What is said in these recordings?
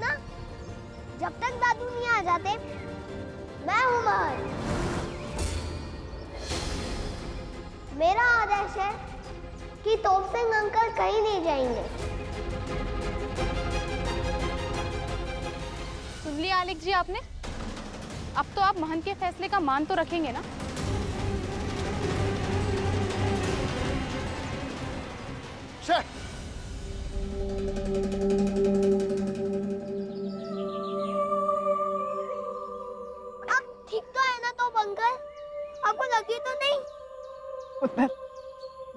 ना, जब तक दादू नहीं आ जाते मैं हूँ बाहर। मेरा आदेश है कि तोप सिंह अंकल कहीं नहीं जाएंगे। सुन लिया आलेख जी आपने? अब तो आप महंत के फैसले का मान तो रखेंगे ना? आप ठीक तो है ना तोप अंकल? आपको लगी तो नहीं? पुत्र,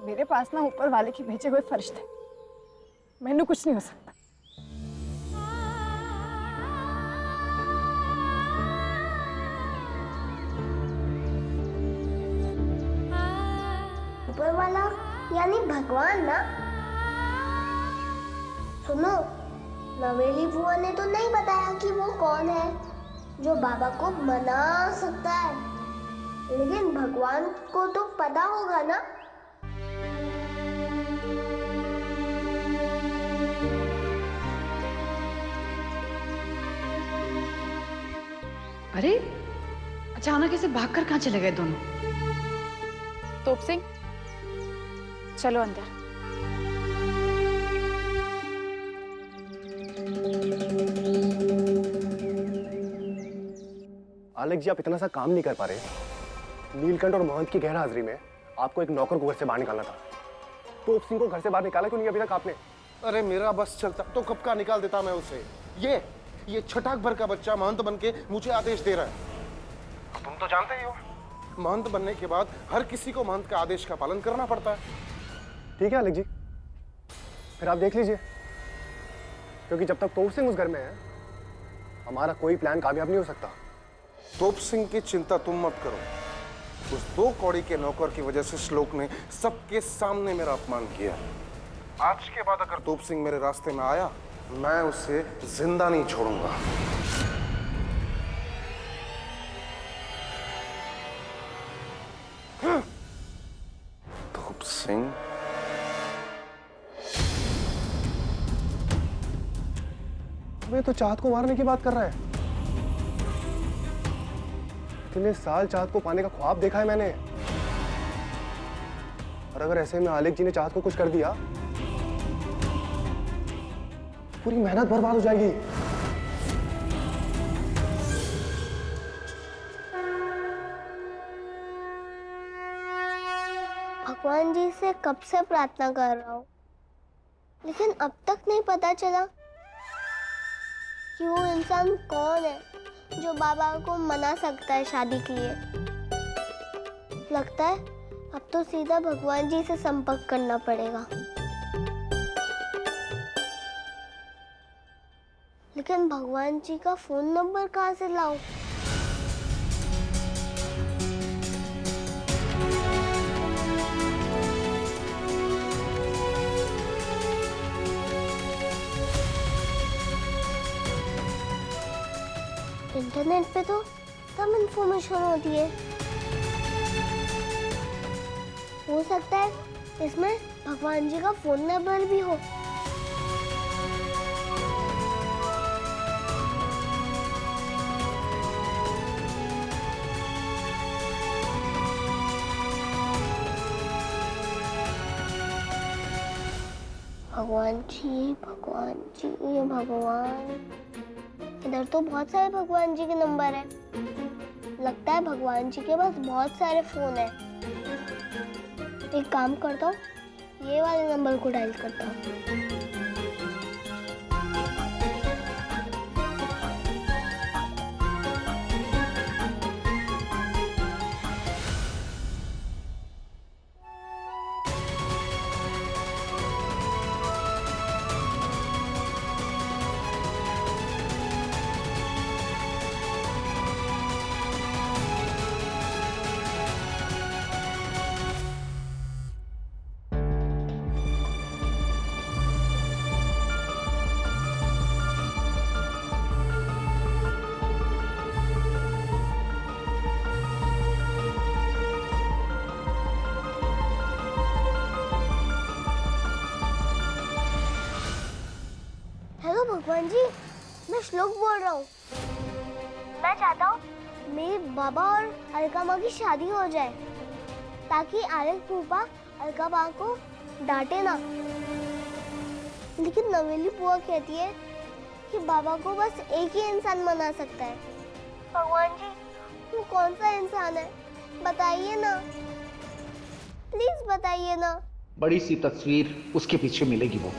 मेरे पास ना ऊपर वाले के भेजे हुए फरिश्ते, मैंने कुछ नहीं हो सकता। ऊपर वाला यानी भगवान ना? सुनो, नवेली बुआ ने तो नहीं बताया कि वो कौन है जो बाबा को मना सकता है, लेकिन भगवान को तो पता होगा ना। अरे अचानक ऐसे भागकर कहाँ चले गए दोनों? तोप सिंह, चलो अंदर। आलेख जी, आप इतना सा काम नहीं कर पा रहे? नीलकंठ और महंत की गैर हाजिरी में आपको एक नौकर को घर से बाहर निकालना था। तोप सिंह को घर से बाहर निकाला क्यों नहीं अभी तक आपने? अरे मेरा बस चलता तो कब का निकाल देता मैं उसे। ये छठाक भर का बच्चा महंत बन के मुझे आदेश दे रहा है। तुम तो जानते ही हो, महंत बनने के बाद हर किसी को महंत का आदेश का पालन करना पड़ता है। ठीक है आलेख जी, फिर आप देख लीजिए, क्योंकि जब तक तोप सिंह उस घर में है हमारा कोई प्लान कामयाब नहीं हो सकता। तोप सिंह की चिंता तुम मत करो। उस 2 कौड़ी के नौकर की वजह से श्लोक ने सबके सामने मेरा अपमान किया। आज के बाद अगर तोप सिंह मेरे रास्ते में आया, मैं उसे जिंदा नहीं छोड़ूंगा। तोप सिंह, वे तो चाँद को मारने की बात कर रहा है। इतने साल चाँद को पाने का ख्वाब देखा है मैंने, और अगर ऐसे में आलेख जी ने चाँद को कुछ कर दिया, पूरी मेहनत बर्बाद हो जाएगी। भगवान जी से कब से प्रार्थना कर रहा हूँ, लेकिन अब तक नहीं पता चला कि वो इंसान कौन है जो बाबा को मना सकता है शादी के लिए। लगता है अब तो सीधा भगवान जी से संपर्क करना पड़ेगा। लेकिन भगवान जी का फोन नंबर कहाँ से लाऊं? इंटरनेट पे तो सब इंफॉर्मेशन होती है। हो सकता है इसमें भगवान जी का फोन नंबर भी हो। भगवान जी, भगवान जी, भगवान। इधर तो बहुत सारे भगवान जी के नंबर हैं। लगता है भगवान जी के पास बहुत सारे फोन हैं। एक काम करता हूँ, ये वाले नंबर को डायल करता हूँ। भगवान जी, मैं श्लोक बोल रहा हूँ। मैं चाहता हूँ मेरे बाबा और अलका माँ की शादी हो जाए ताकि आर्यन फूफा अलका माँ को डांटे ना। लेकिन नवेली बुआ कहती है कि बाबा को बस एक ही इंसान मना सकता है। भगवान जी, वो कौन सा इंसान है बताइए ना, प्लीज बताइए ना। बड़ी सी तस्वीर उसके पीछे मिलेगी वो।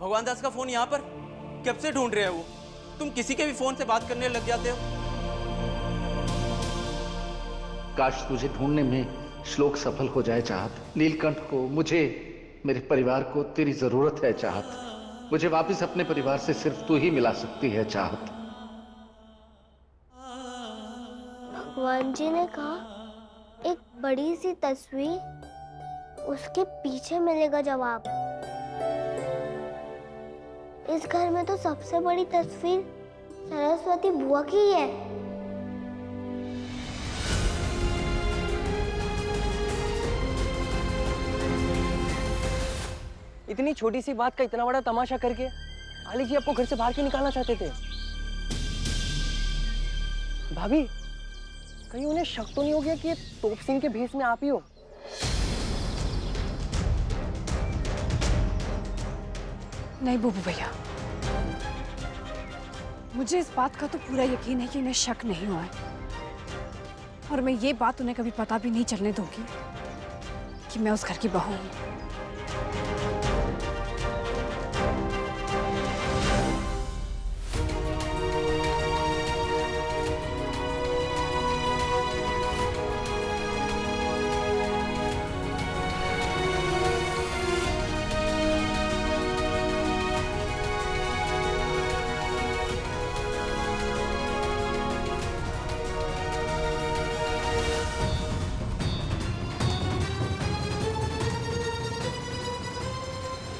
भगवान दास का फोन यहाँ पर कब से ढूंढ रहे हैं वो? तुम किसी के भी फोन से बात करने लग जाते हो। काश तुझे ढूंढने में श्लोक सफल हो जाए चाहत। नीलकंठ को, मुझे, मेरे परिवार को तेरी जरूरत है चाहत। मुझे वापस अपने परिवार से सिर्फ तू ही मिला सकती है चाहत। भगवान जी ने कहा एक बड़ी सी तस्वीर, उसके पीछे मिलेगा जवाब। इस घर में तो सबसे बड़ी तस्वीर सरस्वती बुआ की ही है। इतनी छोटी सी बात का इतना बड़ा तमाशा करके आली जी आपको घर से बाहर क्यों निकालना चाहते थे? भाभी, कहीं उन्हें शक तो नहीं हो गया कि ये तोप सिंह के भेष में आप ही हो? नहीं बुबू भैया, मुझे इस बात का तो पूरा यकीन है कि उन्हें शक नहीं हुआ है, और मैं ये बात उन्हें कभी पता भी नहीं चलने दूंगी कि मैं उस घर की बहू हूँ।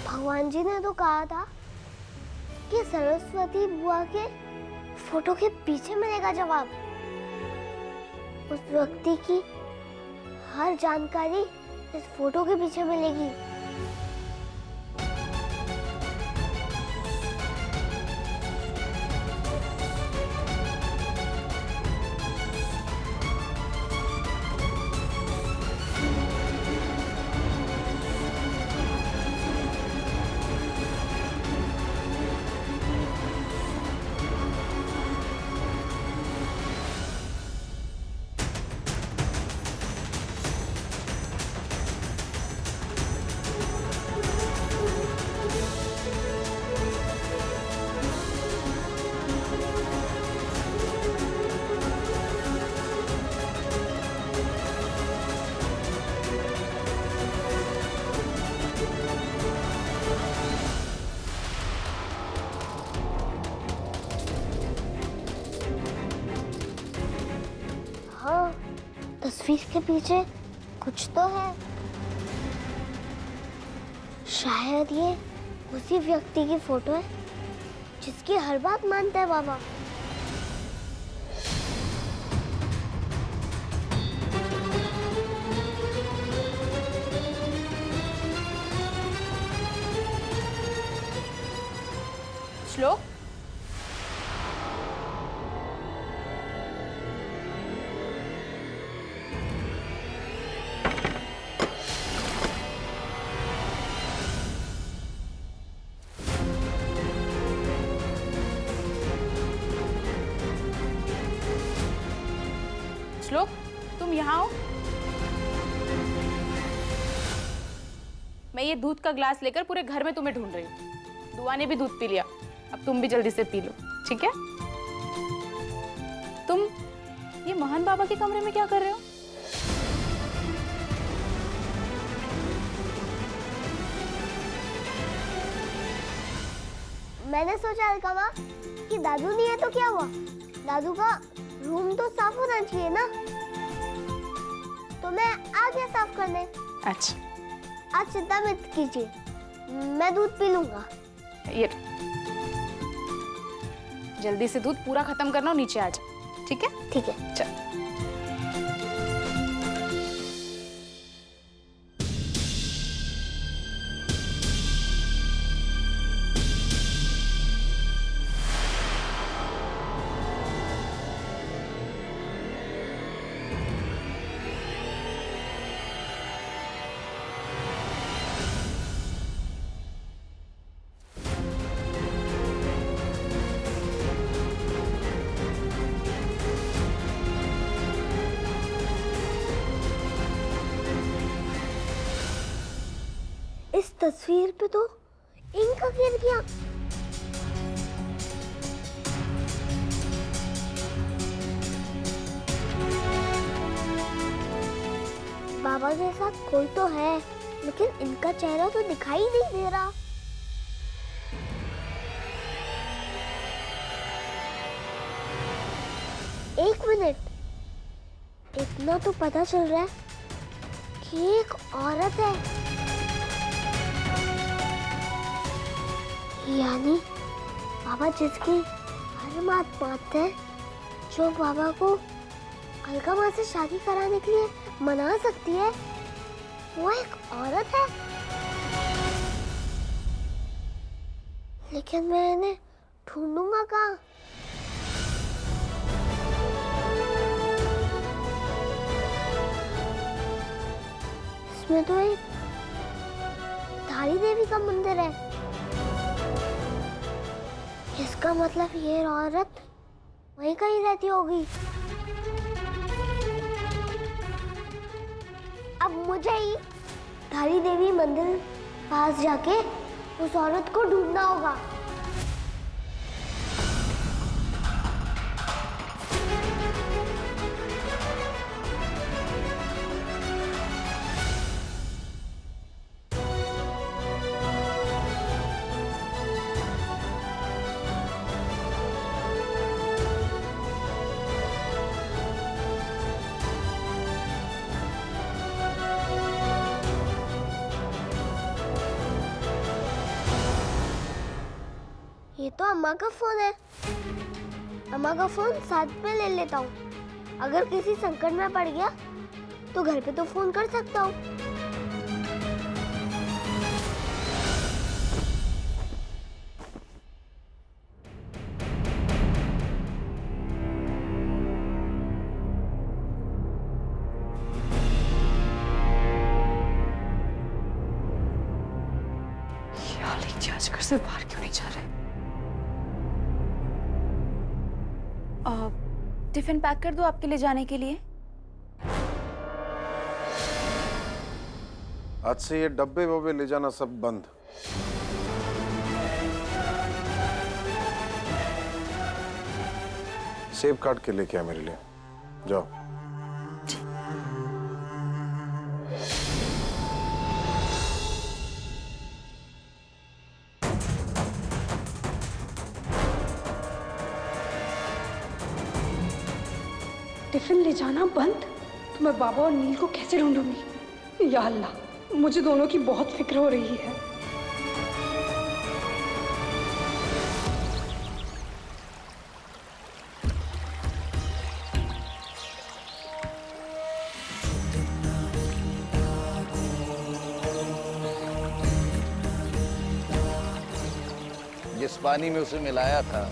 भगवान जी ने तो कहा था कि सरस्वती बुआ के फोटो के पीछे मिलेगा जवाब। उस व्यक्ति की हर जानकारी इस फोटो के पीछे मिलेगी। हाँ, तस्वीर के पीछे कुछ तो है। शायद ये उसी व्यक्ति की फोटो है जिसकी हर बात मानता है बाबा। श्लोक, श्लोक, तुम यहाँ आओ। मैं ये दूध का ग्लास लेकर पूरे घर में तुम्हें ढूंढ रही हूँ। दुआ ने भी दूध पी लिया, अब तुम भी जल्दी से पी लो, ठीक है? तुम ये महान बाबा के कमरे में क्या कर रहे हो? मैंने सोचा अलका कि दादू नहीं है तो क्या हुआ, दादू का रूम तो साफ होना चाहिए ना, तो मैं आ गया साफ करने। अच्छा, आज चिंता मत कीजिए, मैं दूध पी लूंगा। ये जल्दी से दूध पूरा खत्म करना और नीचे आ जा, ठीक है? ठीक है। चल। तस्वीर पे तो इंक गिर गया। बाबा के साथ कोई तो है, लेकिन इनका चेहरा तो दिखाई नहीं दे रहा। एक मिनट, इतना तो पता चल रहा है कि एक औरत है, यानी बाबा जिसकी हर बात मानते हैं, जो बाबा को अलका माँ से शादी कराने के लिए मना सकती है, वो एक औरत है। लेकिन मैं इन्हें ढूंढूंगा कहाँ? इसमें तो एक धारी देवी का मंदिर है। इसका मतलब ये औरत वहीं कहीं रहती होगी। अब मुझे ही धारी देवी मंदिर पास जाके उस औरत को ढूंढना होगा। ये तो अम्मा का फोन है। अम्मा का फोन साथ में ले लेता हूँ। अगर किसी संकट में पड़ गया तो घर पे तो फोन कर सकता हूँ। आज घर से बाहर क्यों नहीं जा रहे? टिफिन पैक कर दो आपके लिए जाने के लिए। आज से ये डब्बे वब्बे ले जाना सब बंद। सेब काट के लेके आ मेरे लिए, जाओ। टिफिन ले जाना बंद? तो मैं बाबा और नील को कैसे ढूंढूंगी? या अल्लाह, मुझे दोनों की बहुत फिक्र हो रही है। जिस पानी में उसे मिलाया था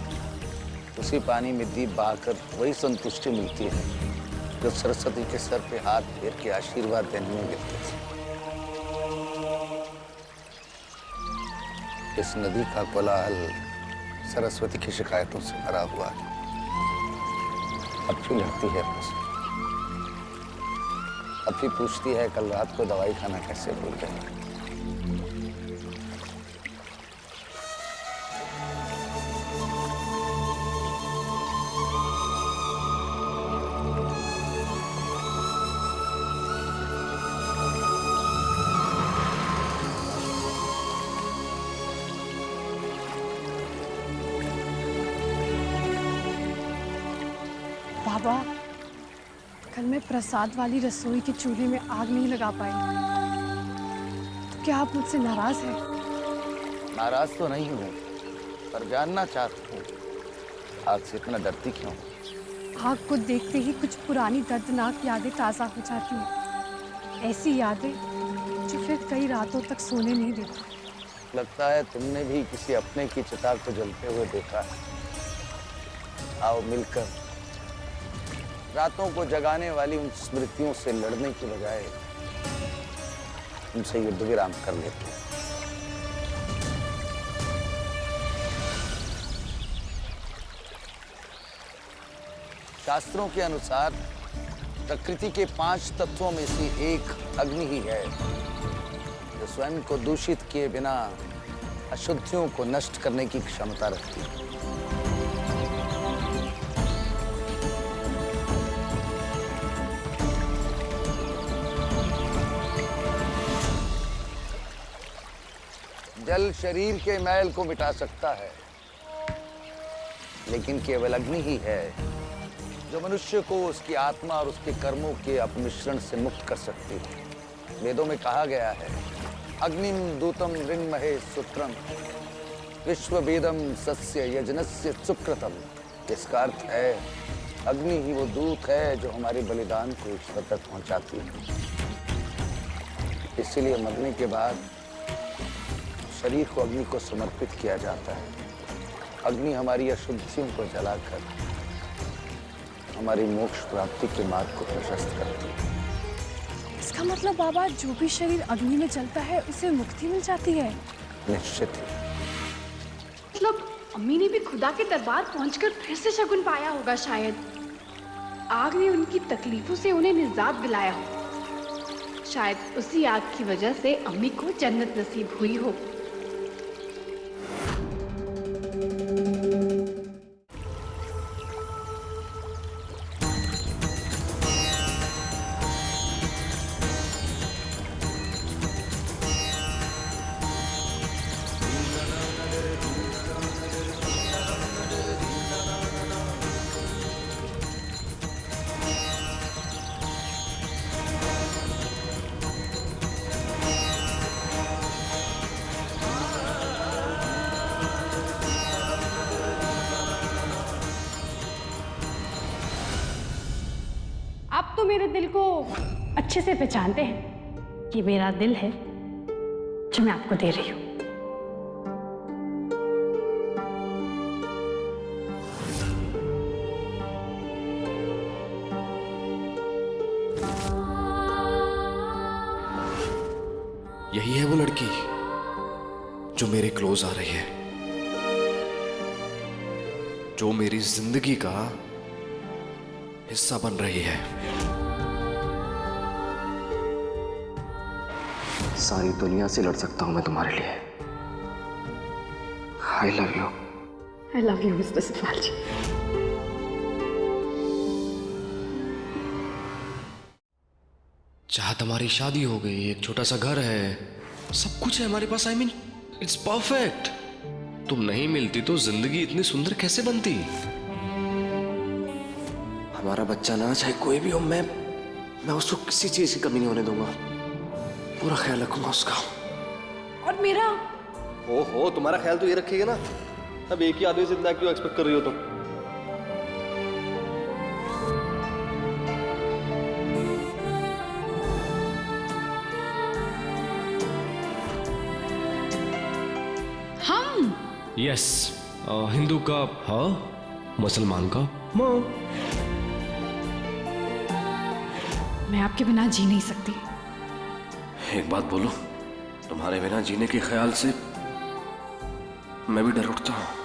उसी पानी में दीप बहाकर वही संतुष्टि मिलती है जो सरस्वती के सर पे हाथ फेर के आशीर्वाद देने में मिलते थे। इस नदी का कोलाहल सरस्वती की शिकायतों से भरा हुआ है। अब क्यों लड़ती है मुझसे? अब भी पूछती है कल रात को दवाई खाना कैसे भूल गई। बाबा, कल मैं प्रसाद वाली रसोई के चूल्हे में आग नहीं लगा पाई, तो क्या आप मुझसे नाराज हैं? नाराज तो नहीं हूँ, पर जानना चाहती हूँ आग से इतना डरती क्यों? आग को देखते ही कुछ पुरानी दर्दनाक यादें ताज़ा हो जाती हैं। ऐसी यादें जो फिर कई रातों तक सोने नहीं देती। लगता है तुमने भी किसी अपने की चिता को जलते हुए देखा है। आओ मिलकर रातों को जगाने वाली उन स्मृतियों से लड़ने की बजाय उनसे युद्ध विराम कर लेते हैं। शास्त्रों के अनुसार प्रकृति के 5 तत्वों में से एक अग्नि ही है जो स्वयं को दूषित किए बिना अशुद्धियों को नष्ट करने की क्षमता रखती है। जल शरीर के मैल को मिटा सकता है, लेकिन केवल अग्नि ही है जो मनुष्य को उसकी आत्मा और उसके कर्मों के अपमिश्रण से मुक्त कर सकती है। वेदों में कहा गया है, अग्निम दूतम ऋण्महे सूत्रम विश्ववेदम सस्य यजनस्य सुकृतम। इसका अर्थ है, अग्नि ही वो दूत है जो हमारे बलिदान को ईश्वर तक पहुंचाती है। इसीलिए मरने के बाद शरीर को अग्नि को समर्पित किया जाता है। अग्नि हमारी अशुद्धियों को जलाकर हमारी मोक्ष प्राप्ति के मार्ग को प्रशस्त करती है। इसका मतलब बाबा, जो भी शरीर अग्नि में जलता है उसे मुक्ति मिल जाती है? निश्चित ही। मतलब अम्मी ने भी खुदा के दरबार पहुंचकर फिर से शगुन पाया होगा शायद। आग ने उनकी तकलीफों से उन्हें निजात दिलाया हो। शायद उसी आग की वजह से अम्मी को जन्नत नसीब हुई हो। आप तो मेरे दिल को अच्छे से पहचानते हैं। ये मेरा दिल है जो मैं आपको दे रही हूँ। यही है वो लड़की जो मेरे क्लोज आ रही है, जो मेरी जिंदगी का हिस्सा बन रही है। सारी दुनिया से लड़ सकता हूं मैं तुम्हारे लिए। I love you. I love you mister Safal ji. चाहत हमारी शादी हो गई, एक छोटा सा घर है, सब कुछ है हमारे पास। I mean it's perfect. तुम नहीं मिलती तो जिंदगी इतनी सुंदर कैसे बनती। हमारा बच्चा ना चाहे कोई भी हो, मैं उसको किसी चीज की कमी नहीं होने दूंगा। पूरा ख्याल रखूंगा उसका। और मेरा? हो तुम्हारा ख्याल तो ये रखेगा ना। अब एक ही आदमी से इतना क्यों एक्सपेक्ट कर रही हो तुम? हम? यस, हिंदू का हाँ, मुसलमान का माँ। मैं आपके बिना जी नहीं सकती। एक बात बोलूं, तुम्हारे बिना जीने के ख्याल से मैं भी डर उठता हूं।